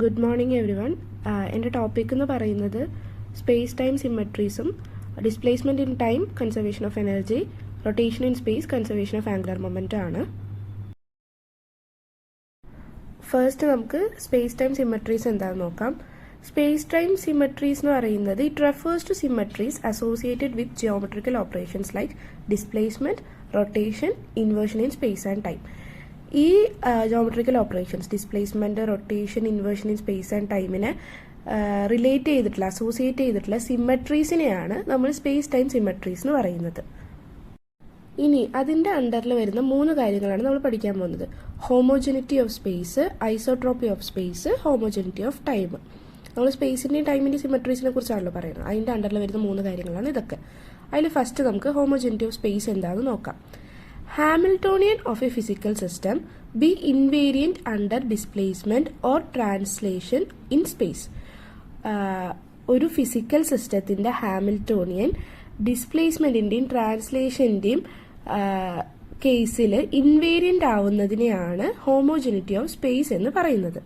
Good morning everyone. എൻ്റെ topic എന്ന് പറയുന്നത് സ്പേസ് ടൈം സിമ്മട്രീസും displacement in time conservation of energy rotation in space conservation of angular moment ആണ്. First നമുക്ക് space time symmetries എന്താണെന്ന് നോക്കാം. സ്പേസ് ടൈം സിമ്മട്രീസ് എന്ന് പറയുന്നത് it refers to symmetries associated with geometrical operations like displacement, rotation, inversion in space and time. ഈ geometrical operations displacement, rotation, inversion in space and ടൈമിനെ relate ചെയ്തിട്ടുള്ള associate ചെയ്തിട്ടുള്ള സിമ്മട്രീസിനെയാണ് നമ്മൾ സ്പേസ് ടൈം സിമ്മട്രീസ് എന്ന് പറയുന്നത്. ഇനി അതിൻ്റെ അണ്ടറിൽ വരുന്ന 3 കാര്യങ്ങളാണ് നമ്മൾ പഠിക്കാൻ പോകുന്നത്. Homogeneity of space, isotropy of space, homogeneity of time. നമ്മൾ സ്പേസിൻ്റെയും ടൈമിൻ്റെയും സിമ്മട്രീസിനെ കുറിച്ചാണല്ലോ പറയുന്നത്. അതിൻ്റെ അണ്ടറിൽ വരുന്ന 3 കാര്യങ്ങളാണ് ഇതൊക്കെ. അതിൽ ഫസ്റ്റ് നമുക്ക് ഹോമോജനിറ്റി ഓഫ് സ്പേസ് എന്താണെന്ന് നോക്കാം. Hamiltonian of a physical system be invariant under displacement or translation in space. ഒരു ഫിസിക്കൽ സിസ്റ്റത്തിൻ്റെ ഹാമിൽട്ടോണിയൻ ഡിസ്പ്ലേസ്മെൻറ്റിൻ്റെയും ട്രാൻസ്ലേഷൻ്റെയും കേസിൽ ഇൻവേരിയൻ്റ് ആവുന്നതിനെയാണ് ഹോമോജനിറ്റി ഓഫ് സ്പേസ് എന്ന് പറയുന്നത്.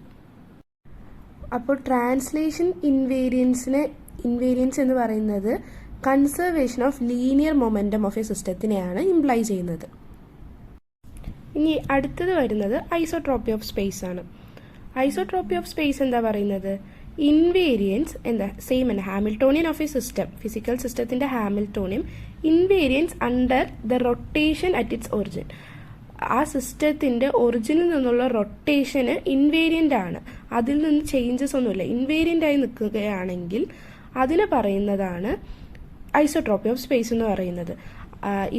അപ്പോൾ ട്രാൻസ്ലേഷൻ ഇൻവേരിയൻസ് എന്ന് പറയുന്നത് conservation of linear momentum of a സിസ്റ്റത്തിനെയാണ് ഇംപ്ലൈ ചെയ്യുന്നത്. ഇനി അടുത്തത് വരുന്നത് ഐസോട്രോപ്പി ഓഫ് സ്പേസ് ആണ്. ഐസോട്രോപ്പി ഓഫ് സ്പേസ് എന്താ പറയുന്നത്? ഇൻവേരിയൻസ് എന്താ സെയിം ആണ്. Hamiltonian of a system, physical സിസ്റ്റത്തിൻ്റെ Hamiltonian invariance under the rotation at its origin. ആ സിസ്റ്റത്തിൻ്റെ ഒറിജിനിൽ നിന്നുള്ള റൊട്ടേഷന് ഇൻവേരിയൻ്റ് ആണ്. അതിൽ നിന്ന് ചേഞ്ചസ് ഒന്നുമില്ല. ഇൻവേരിയൻ്റ് ആയി നിൽക്കുകയാണെങ്കിൽ അതിനെ പറയുന്നതാണ് ഐസോട്രോപ്പി ഓഫ് സ്പേസ് എന്ന് പറയുന്നത്.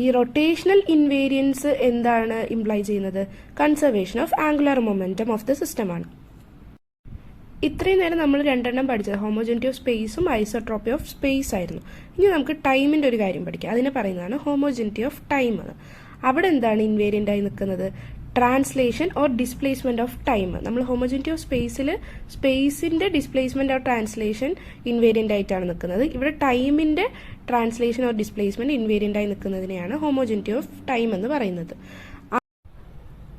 ഈ റൊട്ടേഷണൽ ഇൻവേരിയൻസ് എന്താണ് ഇംപ്ലൈ ചെയ്യുന്നത്? Conservation of angular momentum of the സിസ്റ്റമാണ്. ഇത്രയും നേരം നമ്മൾ 2 പഠിച്ചത് ഹോമോജനിറ്റി ഓഫ് സ്പേസും ഐസോട്രോപ്പി ഓഫ് സ്പേസ് ആയിരുന്നു. ഇനി നമുക്ക് ടൈമിൻ്റെ ഒരു കാര്യം പഠിക്കാം. അതിനെ പറയുന്നതാണ് ഹോമോജനിറ്റി ഓഫ് ടൈം. അവിടെ എന്താണ് ഇൻവേരിയൻ്റ് ആയി നിൽക്കുന്നത്? Translation or displacement of time. നമ്മൾ ഹോമോജനിറ്റി ഓഫ് സ്പേസിൽ സ്പേസിൻ്റെ ഡിസ്പ്ലേസ്മെൻറ്റ് ഓർ ട്രാൻസ്ലേഷൻ ഇൻവേരിയൻ്റ് ആയിട്ടാണ് നിൽക്കുന്നത്. ഇവിടെ ടൈമിൻ്റെ ട്രാൻസ്ലേഷൻ ഓർ ഡിസ്പ്ലേസ്മെൻറ്റ് ഇൻവേരിയൻ്റ് ആയി നിൽക്കുന്നതിനെയാണ് ഹോമോജനിറ്റി ഓഫ് ടൈം എന്ന് പറയുന്നത്.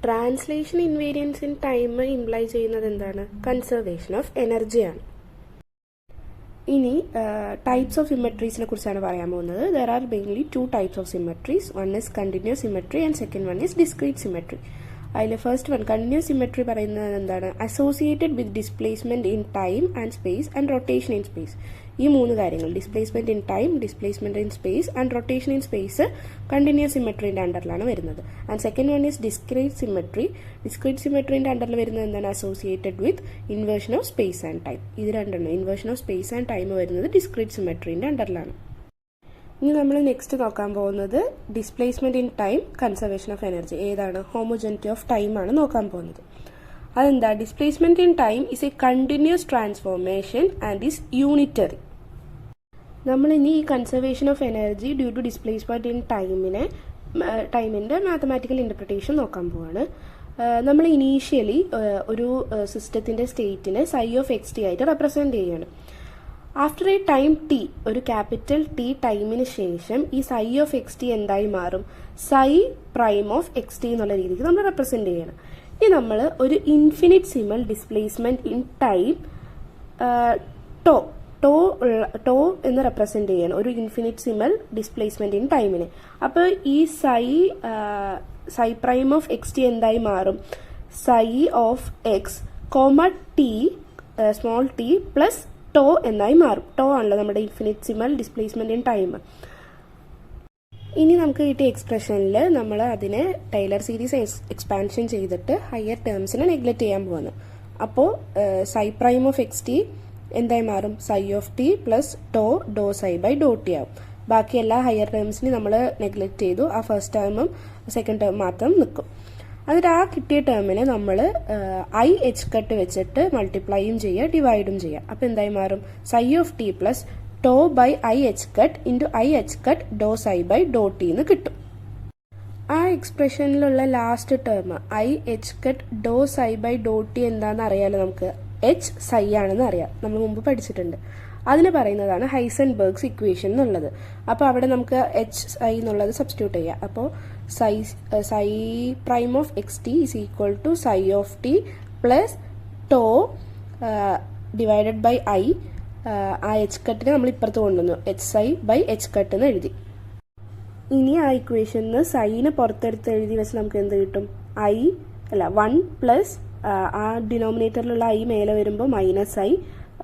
Translation invariance in time imply ചെയ്യുന്നത് എന്താണ്? കൺസർവേഷൻ ഓഫ് എനർജിയാണ്. ഇനി ടൈപ്സ് ഓഫ് സിമ്മട്രീസിനെ കുറിച്ചാണ് പറയാൻ പോകുന്നത്. There are mainly 2 types of symmetries. One is continuous symmetry and second one is discrete symmetry. അതിൽ ഫസ്റ്റ് വൺ കണ്ടിന്യൂസ് സിമ്മട്രി പറയുന്നത് എന്താണ്? Associated with displacement in time and space and rotation in space. ഈ 3 കാര്യങ്ങൾ displacement in time, displacement in space and rotation in space continuous സിമ്മട്രീൻ്റെ അണ്ടറിലാണ് വരുന്നത്. And second one is discrete symmetry. Discrete സിമ്മട്രീൻ്റെ അണ്ടറിൽ വരുന്നത് എന്താണ്? Associated with inversion of space and time. ഇത് രണ്ടെണ്ണം inversion of space and time വരുന്നത് ഡിസ്ക്രീറ്റ് സിമ്മട്രീൻ്റെ അണ്ടറിലാണ്. ഇനി നമ്മൾ നെക്സ്റ്റ് നോക്കാൻ പോകുന്നത് displacement in time, conservation of energy. ഏതാണ്? ഹോമോജനിറ്റി ഓഫ് ടൈം ആണ് നോക്കാൻ പോകുന്നത്. അതെന്താ? Displacement in time is a continuous transformation and is unitary. നമ്മൾ ഇനി ഈ conservation of energy due to displacement in ടൈമിൻ്റെ മാത്തമാറ്റിക്കൽ ഇന്റർപ്രിട്ടേഷൻ നോക്കാൻ പോവാണ്. നമ്മൾ ഇനീഷ്യലി ഒരു സിസ്റ്റത്തിൻ്റെ സ്റ്റേറ്റിനെ സൈ ഓഫ് എക്സ് ടി ആയിട്ട് റെപ്രസെന്റ് ചെയ്യാണ്. ആഫ്റ്റർ എ ടൈം ടി, ഒരു ക്യാപിറ്റൽ ടി ടൈമിന് ശേഷം ഈ സൈ ഓഫ് എക്സ് ടി എന്തായി മാറും? Psi prime of x t എന്നുള്ള രീതിക്ക് നമ്മൾ റെപ്രസെന്റ് ചെയ്യണം. ഇനി നമ്മൾ ഒരു infinitesimal displacement in time tau എന്ന് റെപ്രസെന്റ് ചെയ്യണം, ഒരു ഇൻഫിനിറ്റ്സിമൽ ഡിസ്പ്ലേസ്മെന്റ് ഇൻ ടൈമിന്. അപ്പോൾ ഈ psi prime of x t എന്തായി മാറും? Psi of x comma t small t plus tau എന്നായി മാറും. ടോ ആണല്ലോ നമ്മുടെ ഇൻഫിനിറ്റ്സിമൽ ഡിസ്പ്ലേസ്മെന്റ് ഇൻ ടൈം. ഇനി നമുക്ക് കിട്ടിയ എക്സ്പ്രഷനിൽ നമ്മൾ അതിനെ ടൈലർ സീരീസ് എക്സ്പാൻഷൻ ചെയ്തിട്ട് ഹയർ ടേംസിനെ നെഗ്ലക്ട് ചെയ്യാൻ പോകുന്നു. അപ്പോൾ psi prime of x t എന്തായി മാറും? Psi of t plus tau do psi by do t ആവും. ബാക്കി എല്ലാ ഹയർ ടേംസിനും നമ്മൾ നെഗ്ലക്ട് ചെയ്തു. ആ ഫസ്റ്റ് ടേമും സെക്കൻഡ് ടേം മാത്രം നിൽക്കും. എന്നിട്ട് ആ കിട്ടിയ ടേമിനെ നമ്മൾ ഐ എച്ച് കട്ട് വെച്ചിട്ട് മൾട്ടിപ്ലൈയും ചെയ്യുക, ഡിവൈഡും ചെയ്യുക. അപ്പോൾ എന്തായി മാറും? Psi of t plus tau by i h cut into i h cut Dr psi by do t എന്ന് കിട്ടും. ആ എക്സ്പ്രഷനിലുള്ള last term i h cut Dr psi by do t എന്താണെന്ന് അറിയാലോ നമുക്ക്. എച്ച് സൈ ആണെന്ന് അറിയാം, നമ്മൾ മുമ്പ് പഠിച്ചിട്ടുണ്ട്. അതിന് പറയുന്നതാണ് ഹൈസൻബർഗ്സ് ഇക്വേഷൻ എന്നുള്ളത്. അപ്പോൾ അവിടെ നമുക്ക് എച്ച് സൈ എന്നുള്ളത് സബ്സ്റ്റിറ്റ്യൂട്ട് ചെയ്യാം. അപ്പോൾ psi prime of x t is equal to psi of t plus tau divided by i, ആ എച്ച് കട്ടിനെ നമ്മൾ ഇപ്പുറത്ത് കൊണ്ടുവന്നു, h i by h cut എന്ന് എഴുതി. ഇനി ആ ഇക്വേഷനിൽ സൈന് പുറത്തെടുത്ത് എഴുതി വെച്ച് നമുക്ക് എന്ത് കിട്ടും? 1 പ്ലസ് ആ ഡിനോമിനേറ്ററിലുള്ള ഐ മേലെ വരുമ്പോൾ -i,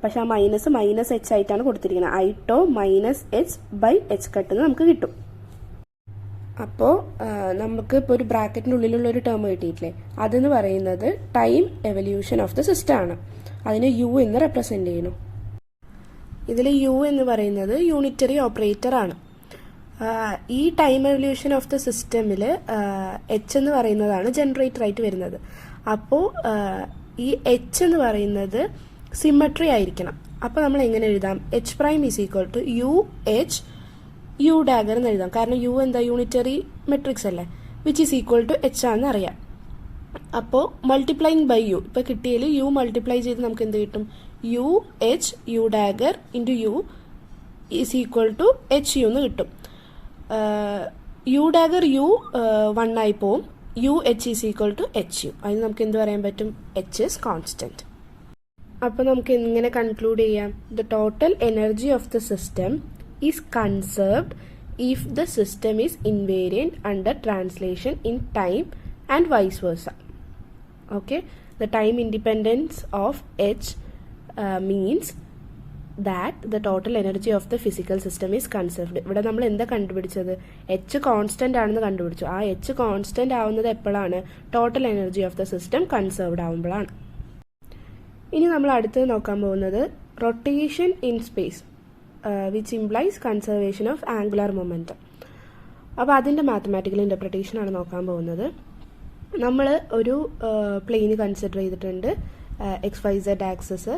പക്ഷെ ആ -h ആയിട്ടാണ് കൊടുത്തിരിക്കുന്നത്. I tau -h by h cut എന്ന് നമുക്ക് കിട്ടും. അപ്പോൾ നമുക്ക് ഇപ്പോൾ ഒരു ബ്രാക്കറ്റിൻ്റെ ഉള്ളിലുള്ള ഒരു ടേം കിട്ടിയിട്ടില്ലേ, അതെന്ന് പറയുന്നത് time evolution of the system ആണ്. അതിനെ യു എന്ന് റെപ്രസെൻ്റ് ചെയ്യുന്നു. ഇതിൽ യു എന്ന് പറയുന്നത് യൂണിറ്ററി ഓപ്പറേറ്റർ ആണ്. ഈ ടൈം എവല്യൂഷൻ ഓഫ് ദ സിസ്റ്റമിൽ എച്ച് എന്ന് പറയുന്നതാണ് ജനറേറ്റർ ആയിട്ട് വരുന്നത്. അപ്പോൾ ഈ എച്ച് എന്ന് പറയുന്നത് സിമ്മട്രി ആയിരിക്കണം. അപ്പോൾ നമ്മൾ എങ്ങനെ എഴുതാം? H prime is equal to U H U dagger എന്ന് എഴുതാം. കാരണം യു എന്താ? യൂണിറ്ററി മെട്രിക്സ് അല്ലേ, which is equal to H ആണെന്ന് അറിയാം. അപ്പോൾ മൾട്ടിപ്ലൈങ് ബൈ യു, ഇപ്പോൾ കിട്ടിയതിൽ യു മൾട്ടിപ്ലൈ ചെയ്ത് നമുക്ക് എന്ത് കിട്ടും? U H U dagger into U is equal to H U എന്ന് കിട്ടും. യു ഡാഗർ യു 1 ആയി പോവും. U H is equal to H U. അതിന് നമുക്ക് എന്ത് പറയാൻ പറ്റും? H is constant. അപ്പോൾ നമുക്ക് എങ്ങനെ കൺക്ലൂഡ് ചെയ്യാം? The total energy of the system is conserved if the system is invariant under translation in time and vice versa. Okay, the time independence of H means that the total energy of the physical system is conserved. ഇവിടെ നമ്മൾ എന്താ കണ്ടുപിടിച്ചത്? H constant ആണെന്ന് കണ്ടുപിടിച്ചു. ആ H constant ആവുന്നത് എപ്പോഴാണ്? Total energy of the system conserved ആവുമ്പോഴാണ്. ഇനി നമ്മൾ അടുത്തത് നോക്കാൻ പോകുന്നത് rotation in space which implies conservation of angular momentum. അപ്പോൾ അതിൻ്റെ മാത്തമാറ്റിക്കൽ ഇൻ്റർപ്രിട്ടേഷൻ ആണ് നോക്കാൻ പോകുന്നത്. നമ്മൾ ഒരു പ്ലെയിന് കൺസിഡർ ചെയ്തിട്ടുണ്ട്, XYZ ആക്സസ്.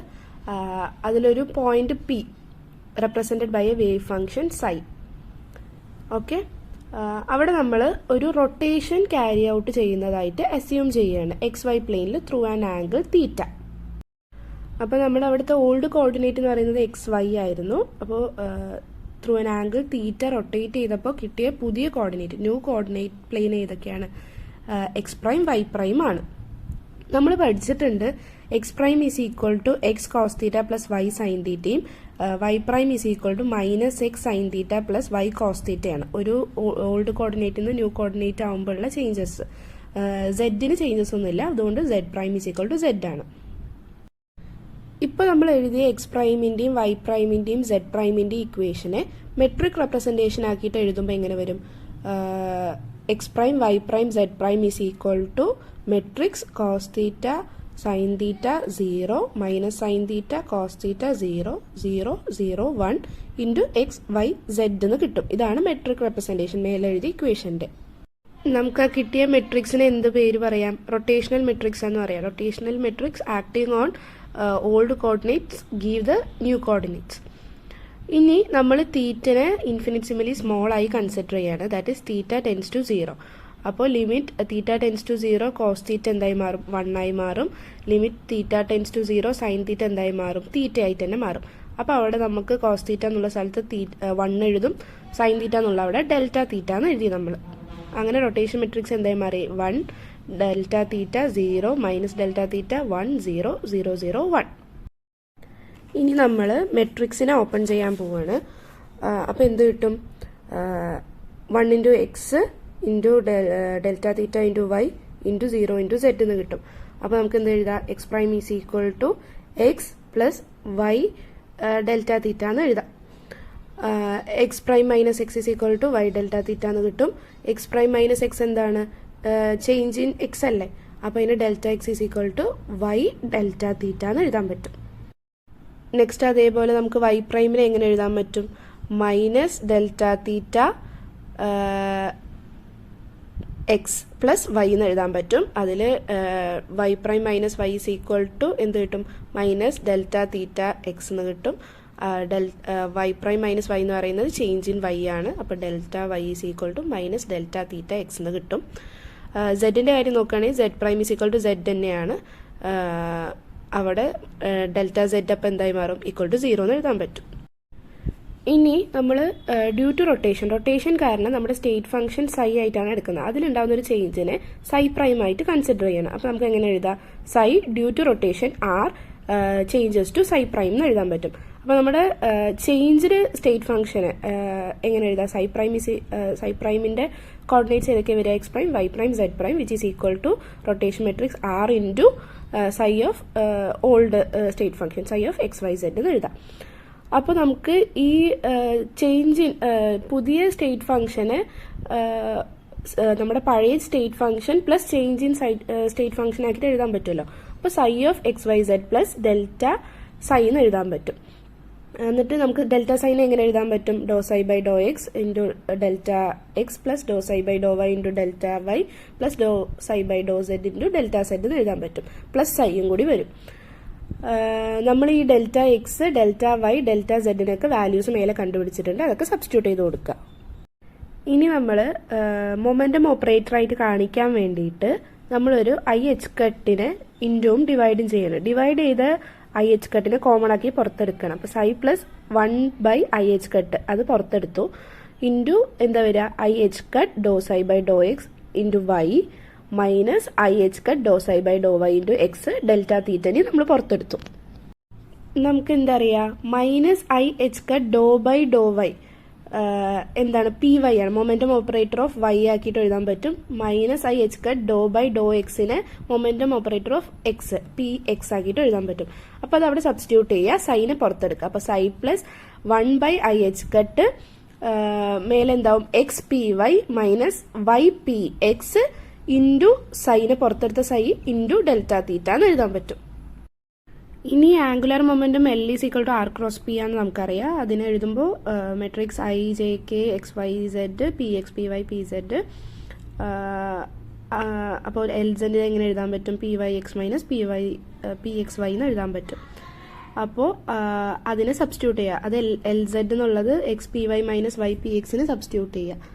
അതിലൊരു point P represented by a wave function psi. Okay, അവിടെ നമ്മൾ ഒരു റൊട്ടേഷൻ ക്യാരി ഔട്ട് ചെയ്യുന്നതായിട്ട് അസ്യൂം ചെയ്യുകയാണ് XY പ്ലെയിനിൽ ത്രൂ ആൻ ആംഗിൾ തീറ്റ. അപ്പോൾ നമ്മുടെ അവിടുത്തെ ഓൾഡ് കോർഡിനേറ്റ് എന്ന് പറയുന്നത് XY ആയിരുന്നു. അപ്പോൾ through an angle theta rotate ചെയ്തപ്പോൾ കിട്ടിയ പുതിയ കോർഡിനേറ്റ്, ന്യൂ കോർഡിനേറ്റ് പ്ലെയിൻ ഏതൊക്കെയാണ്? X പ്രൈം Y പ്രൈം ആണ്. നമ്മൾ പഠിച്ചിട്ടുണ്ട് X prime is equal to x cos theta plus y sine തീറ്റയും Y prime is equal to -x sine theta plus y cos തീറ്റയാണ്. ഒരു ഓൾഡ് കോർഡിനേറ്റിൽ നിന്ന് new coordinate ആകുമ്പോഴുള്ള ചേഞ്ചസ്. സെഡിന് ചേഞ്ചസ് ഒന്നുമില്ല, അതുകൊണ്ട് Z prime is equal to Z ആണ്. ഇപ്പോൾ നമ്മൾ എഴുതിയ എക്സ് പ്രൈമിൻ്റെയും വൈ പ്രൈമിൻ്റെയും സെഡ് പ്രൈമിൻ്റെയും ഇക്വേഷനെ മെട്രിക് റെപ്രസെൻറ്റേഷൻ ആക്കിയിട്ട് എഴുതുമ്പോൾ എങ്ങനെ വരും? X prime y prime Z prime is equal to matrix cos theta sine theta 0 minus sine theta cos theta 0 0 0 1 into x y Z എന്ന് കിട്ടും. ഇതാണ് മെട്രിക് റെപ്രസെൻറ്റേഷൻ മേലെ എഴുതിയ ഇക്വേഷൻ്റെ. നമുക്ക് ആ കിട്ടിയ മെട്രിക്സിന് എന്ത് പേര് പറയാം? റൊട്ടേഷണൽ മെട്രിക്സ് എന്ന് പറയാം. Rotational matrix acting on old coordinates give the new coordinates. ഇനി നമ്മൾ തീറ്റനെ ഇൻഫിനിറ്റ്സിമലി സ്മോൾ ആയി കൺസിഡർ ചെയ്യാണ്. That is theta tends to 0. അപ്പോൾ limit theta tends to 0 cos theta എന്തായി മാറും? 1 ആയി മാറും. Limit theta tends to 0 sine theta എന്തായി മാറും? തീറ്റ ആയിട്ട് തന്നെ മാറും. അപ്പോൾ അവിടെ നമുക്ക് കോസ് തീറ്റ എന്നുള്ള സ്ഥലത്ത് 1 എഴുതും, സൈൻ തീറ്റ എന്നുള്ള അവിടെ ഡെൽറ്റ തീറ്റ എന്ന് എഴുതി നമ്മൾ. അങ്ങനെ റൊട്ടേഷൻ മെട്രിക്സ് എന്തായി മാറി? 1 ഡെൽറ്റ തീറ്റ 0 മൈനസ് ഡെൽറ്റ തീറ്റ 1 0 0 0 1. ഇനി നമ്മൾ മെട്രിക്സിനെ ഓപ്പൺ ചെയ്യാൻ പോവാണ്. അപ്പോൾ എന്ത് കിട്ടും? 1 into x into delta theta into y into 0 into zed എന്ന് കിട്ടും. അപ്പോൾ നമുക്ക് എന്ത് എഴുതാം? X prime is equal to x plus y delta theta എന്ന് എഴുതാം. X prime minus x is equal to y delta theta എന്ന് കിട്ടും. എക്സ് പ്രൈം മൈനസ് എക്സ് എന്താണ്? ചേഞ്ച് ഇൻ എക്സ് അല്ലേ? അപ്പോൾ അതിന് delta x is equal to y delta theta എന്ന് എഴുതാൻ പറ്റും. നെക്സ്റ്റ് അതേപോലെ നമുക്ക് വൈ പ്രൈമിനെ എങ്ങനെ എഴുതാൻ പറ്റും? Minus delta theta x plus y എന്ന് എഴുതാൻ പറ്റും. അതിൽ y prime minus y is equal to എന്ത് കിട്ടും? മൈനസ് ഡെൽറ്റ തീറ്റ എക്സ് എന്ന് കിട്ടും. വൈ പ്രൈം മൈനസ് വൈ എന്ന് പറയുന്നത് ചേഞ്ച് ഇൻ വൈ ആണ്. അപ്പോൾ delta y is equal to minus delta theta x എന്ന് കിട്ടും. സെഡിൻ്റെ കാര്യം നോക്കുകയാണെങ്കിൽ zed prime is equal to zed തന്നെയാണ്. അവിടെ ഡെൽറ്റ സെഡ് അപ്പം എന്തായി മാറും? ഈക്വൽ ടു 0 എന്ന് എഴുതാൻ പറ്റും. ഇനി നമ്മൾ ഡ്യൂ ടു റൊട്ടേഷൻ കാരണം നമ്മുടെ സ്റ്റേറ്റ് ഫംഗ്ഷൻ സൈ ആയിട്ടാണ് എടുക്കുന്നത്. അതിലുണ്ടാകുന്ന ഒരു ചേഞ്ചിനെ സൈ പ്രൈം ആയിട്ട് കൺസിഡർ ചെയ്യണം. അപ്പോൾ നമുക്ക് എങ്ങനെ എഴുതാം? Psi due to rotation R changes to psi prime എന്ന് എഴുതാൻ പറ്റും. അപ്പോൾ നമ്മുടെ ചേഞ്ച്ഡ് സ്റ്റേറ്റ് ഫംഗ്ഷന് എങ്ങനെ എഴുതാം? സൈ പ്രൈമിൻ്റെ കോർഡിനേറ്റ്സ് ഏതൊക്കെ വരിക? X prime, y prime, Z prime, which is equal to rotation matrix R into psi of old state function psi of x y Z എന്ന് എഴുതാം. അപ്പോൾ നമുക്ക് ഈ പുതിയ സ്റ്റേറ്റ് ഫംഗ്ഷന് നമ്മുടെ പഴയ state function plus change in state function ആക്കിയിട്ട് എഴുതാൻ പറ്റുമല്ലോ. അപ്പോൾ psi of x y z plus delta psi എന്ന് എഴുതാൻ പറ്റും. എന്നിട്ട് നമുക്ക് ഡെൽറ്റ സൈനെ എങ്ങനെ എഴുതാൻ പറ്റും? Doe psi by doe x into delta x plus doe psi by doe y into delta y plus doe psi by doe z into delta z എന്ന് എഴുതാൻ പറ്റും. പ്ലസ് സൈയും കൂടി വരും. നമ്മൾ ഈ delta x, delta y, delta സെഡിനൊക്കെ values മേലെ കണ്ടുപിടിച്ചിട്ടുണ്ട്. അതൊക്കെ സബ്സ്റ്റിറ്റ്യൂട്ട് ചെയ്ത് കൊടുക്കുക. ഇനി നമ്മൾ മൊമെൻറ്റം ഓപ്പറേറ്ററായിട്ട് കാണിക്കാൻ വേണ്ടിയിട്ട് നമ്മളൊരു ഐ എച്ച് കട്ടിനെ ഇൻറ്റും ഡിവൈഡും ചെയ്യണം. ഡിവൈഡ് ചെയ്ത് ഐ എച്ച് കട്ടിനെ കോമൺ ആക്കി പുറത്തെടുക്കണം. അപ്പോൾ psi plus 1 i h cut അത് പുറത്തെടുത്തു. ഇൻറ്റു എന്താ വരിക? I h cut Dr psi by doe x into y minus i h cut Dr psi by doe y into x delta തീറ്റനെ നമ്മൾ പുറത്തെടുത്തു. നമുക്ക് എന്താ അറിയാം? Minus i h cut doe by doe y എന്താണ്? P y ആണ്. Momentum operator of y ആക്കിയിട്ട് എഴുതാൻ പറ്റും. Minus i h cut doe by doe എക്സിനെ momentum operator of X P X ആക്കിയിട്ട് എഴുതാൻ പറ്റും. അപ്പോൾ അത് അവിടെ സബ്സ്റ്റിറ്റ്യൂട്ട് ചെയ്യുക, സൈനെ പുറത്തെടുക്കുക. അപ്പോൾ psi plus 1 i h cut മേലെന്താവും? X p y minus y p x into സൈനെ പുറത്തെടുത്ത സൈ ഇൻറ്റു ഡെൽറ്റ തീറ്റ എന്ന് എഴുതാൻ പറ്റും. ഇനി angular momentum L is equal to r cross p ആണെന്ന് നമുക്കറിയാം. അതിനെ എഴുതുമ്പോൾ matrix i j k x y z p x p y p z. അപ്പോൾ എൽ സെഡ് എങ്ങനെ എഴുതാൻ പറ്റും? P y x minus p x y എന്ന് എഴുതാൻ പറ്റും. അപ്പോൾ അതിനെ സബ്സ്റ്റിറ്റ്യൂട്ട് ചെയ്യുക. അത് എൽ സെഡ് എന്നുള്ളത് x p y minus y p എക്സിന് സബ്സ്റ്റിറ്റ്യൂട്ട് ചെയ്യുക.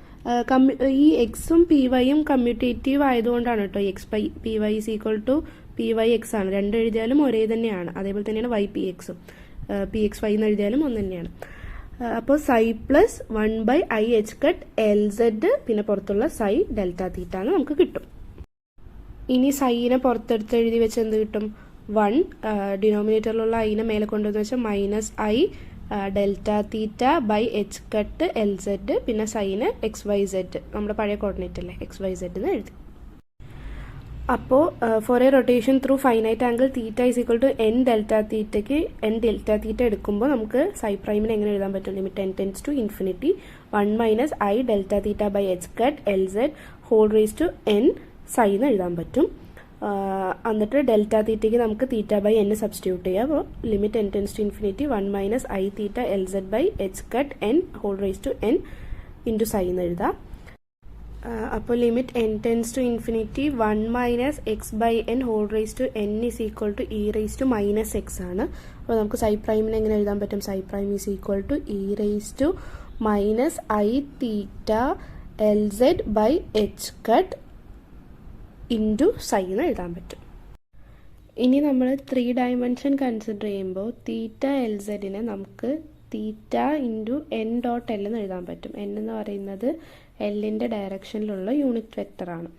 ഈ എക്സും പി വൈയും കമ്മ്യൂട്ടേറ്റീവ് ആയതുകൊണ്ടാണ് കേട്ടോ. X p y is equal to p y x ആണ്. രണ്ട് എഴുതിയാലും ഒരേ തന്നെയാണ്. അതേപോലെ തന്നെയാണ് വൈ പി എക്സും. പി എക്സ് വൈ എന്ന് എഴുതിയാലും ഒന്ന് തന്നെയാണ്. അപ്പോൾ psi plus 1 i h cut L Z പിന്നെ പുറത്തുള്ള സൈ ഡെൽറ്റ തീറ്റ എന്ന് നമുക്ക് കിട്ടും. ഇനി സൈനെ പുറത്തെടുത്ത് എഴുതി വെച്ച് എന്ത് കിട്ടും? 1 ഡിനോമിനേറ്ററിലുള്ള ഐനെ മേലെ കൊണ്ടുവന്ന് വെച്ചാൽ minus i delta theta by h cut L Z പിന്നെ സൈന് എക്സ് വൈ സെഡ് നമ്മുടെ പഴയ കോർഡിനേറ്റ് അല്ലേ എക്സ് വൈ സെഡ് എന്ന് എഴുതി. അപ്പോൾ for a rotation through finite angle theta is equal to n delta തീറ്റയ്ക്ക് എൻ ഡെൽറ്റ തീറ്റ എടുക്കുമ്പോൾ നമുക്ക് സൈ പ്രൈമിന് എങ്ങനെ എഴുതാൻ പറ്റും? Limit n tends to infinity 1 minus i delta theta by h cut L z whole raise to n psi എന്ന് എഴുതാൻ പറ്റും. എന്നിട്ട് ഡെൽറ്റ തീറ്റയ്ക്ക് നമുക്ക് തീറ്റ ബൈ എൻ സബ്സ്റ്റിറ്റ്യൂട്ട് ചെയ്യാം. അപ്പോൾ limit n tends to infinity 1 minus i theta L z by h cut n whole raise to n into psi എന്ന് എഴുതാം. അപ്പോൾ limit n tends to infinity 1 minus x by n whole raise to n is equal to e raise to minus x ആണ്. അപ്പോൾ നമുക്ക് psi പ്രൈമിനെ എങ്ങനെ എഴുതാൻ പറ്റും? Psi prime is equal to e raise to minus i theta L z by h cut into psi എന്ന് എഴുതാൻ പറ്റും. ഇനി നമ്മൾ 3 ഡയമെൻഷൻ കൺസിഡർ ചെയ്യുമ്പോൾ തീറ്റ എൽ സെഡിനെ നമുക്ക് theta into N dot L എന്ന് എഴുതാൻ പറ്റും. എൻ എന്ന് പറയുന്നത് എല്ലിൻ്റെ ഡയറക്ഷനിലുള്ള യൂണിറ്റ് വെക്ടറാണ്.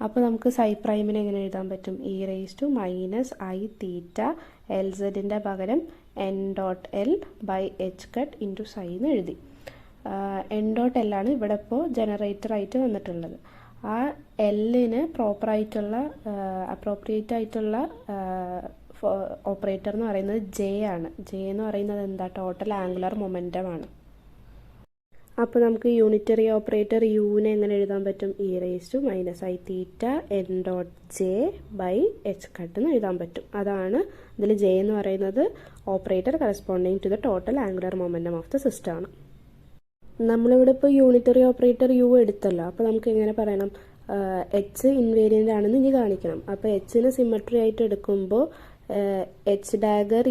അപ്പോൾ നമുക്ക് സൈ പ്രൈമിനെ എങ്ങനെ എഴുതാൻ പറ്റും? E raise to minus i theta L സെഡിൻ്റെ പകരം n dot L by h cut into psi എന്ന് എഴുതി. എൻ ഡോട്ട് എൽ ആണ് ഇവിടെ ഇപ്പോൾ ജനറേറ്ററായിട്ട് വന്നിട്ടുള്ളത്. ആ എല്ലിന് അപ്രോപ്രിയേറ്റ് ആയിട്ടുള്ള ഓപ്പറേറ്റർ എന്ന് പറയുന്നത് ജെ ആണ്. ജെ എന്ന് പറയുന്നത് എന്താ? ടോട്ടൽ ആംഗുലർ മൊമെൻറ്റം ആണ്. അപ്പോൾ നമുക്ക് യൂണിറ്ററി ഓപ്പറേറ്റർ യുവിനെ എങ്ങനെ എഴുതാൻ പറ്റും? E raise to minus i theta n dot J by h cut എന്ന് എഴുതാൻ പറ്റും. അതാണ് ഇതിൽ ജെ എന്ന് പറയുന്നത് operator corresponding to the total angular momentum of the system ആണ്. നമ്മളിവിടെ ഇപ്പോൾ യൂണിറ്ററി ഓപ്പറേറ്റർ യു എടുത്തല്ലോ. അപ്പോൾ നമുക്ക് എങ്ങനെ പറയണം? എച്ച് ഇൻവേരിയൻ്റ് ആണെന്ന് ഇനി കാണിക്കണം. അപ്പോൾ എച്ചിന് സിമ്മട്രി ആയിട്ട് എടുക്കുമ്പോൾ H dagger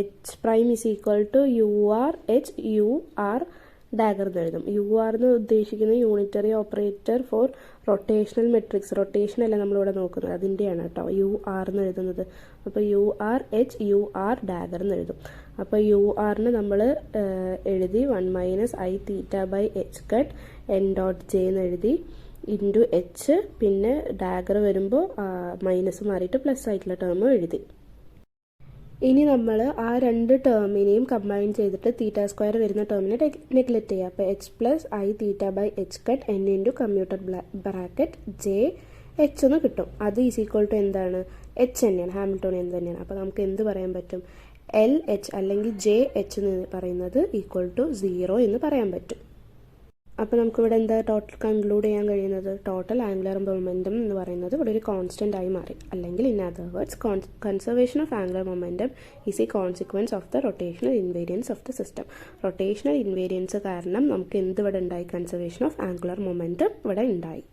H prime is equal to U R H U R dagger എന്ന് എഴുതും. യു ആർ എന്ന് ഉദ്ദേശിക്കുന്ന unitary operator for rotational matrix. Rotation അല്ല നമ്മളിവിടെ നോക്കുന്നത്, അതിൻ്റെയാണ് കേട്ടോ യു ആർ എന്ന് എഴുതുന്നത്. അപ്പോൾ U R H U R dagger എന്ന് എഴുതും. അപ്പോൾ യു ആറിന് നമ്മൾ എഴുതി 1 minus i theta by h cut n dot J എന്ന് എഴുതി ഇൻറ്റു എച്ച്, പിന്നെ ഡാഗർ വരുമ്പോൾ മൈനസ് മാറിയിട്ട് പ്ലസ് ആയിട്ടുള്ള ടേം എഴുതി. ഇനി നമ്മൾ ആ രണ്ട് ടേമിനെയും കമ്പൈൻ ചെയ്തിട്ട് തീറ്റ സ്ക്വയർ വരുന്ന ടേമിനെ നെഗ്ലക്റ്റ് ചെയ്യുക. അപ്പോൾ H plus i theta by h cut n into commutator bracket J H എന്ന് കിട്ടും. അത് ഈസ് ഈക്വൽ ടു എന്താണ്? എച്ച് തന്നെയാണ്, ഹാമിൽട്ടോണിയൻ തന്നെയാണ്. അപ്പോൾ നമുക്ക് എന്ത് പറയാൻ പറ്റും? എൽ എച്ച് അല്ലെങ്കിൽ ജെ എച്ച് എന്ന് പറയുന്നത് ഈക്വൽ ടു 0 എന്ന് പറയാൻ പറ്റും. അപ്പോൾ നമുക്കിവിടെ എന്താ ടോട്ടൽ കൺക്ലൂഡ് ചെയ്യാൻ കഴിയുന്നത്? ടോട്ടൽ ആംഗുലർ മൊമെൻറ്റം എന്ന് പറയുന്നത് ഇവിടെ ഒരു കോൺസ്റ്റൻ്റ് ആയി മാറി. അല്ലെങ്കിൽ in other words conservation of angular momentum is A consequence of the rotational invariance of the system. Rotational invariance കാരണം നമുക്ക് എന്ത് ഇവിടെ ഉണ്ടായി? കൺസർവേഷൻ ഓഫ് ആംഗുലർ മൊമെൻറ്റം ഇവിടെ ഉണ്ടായി.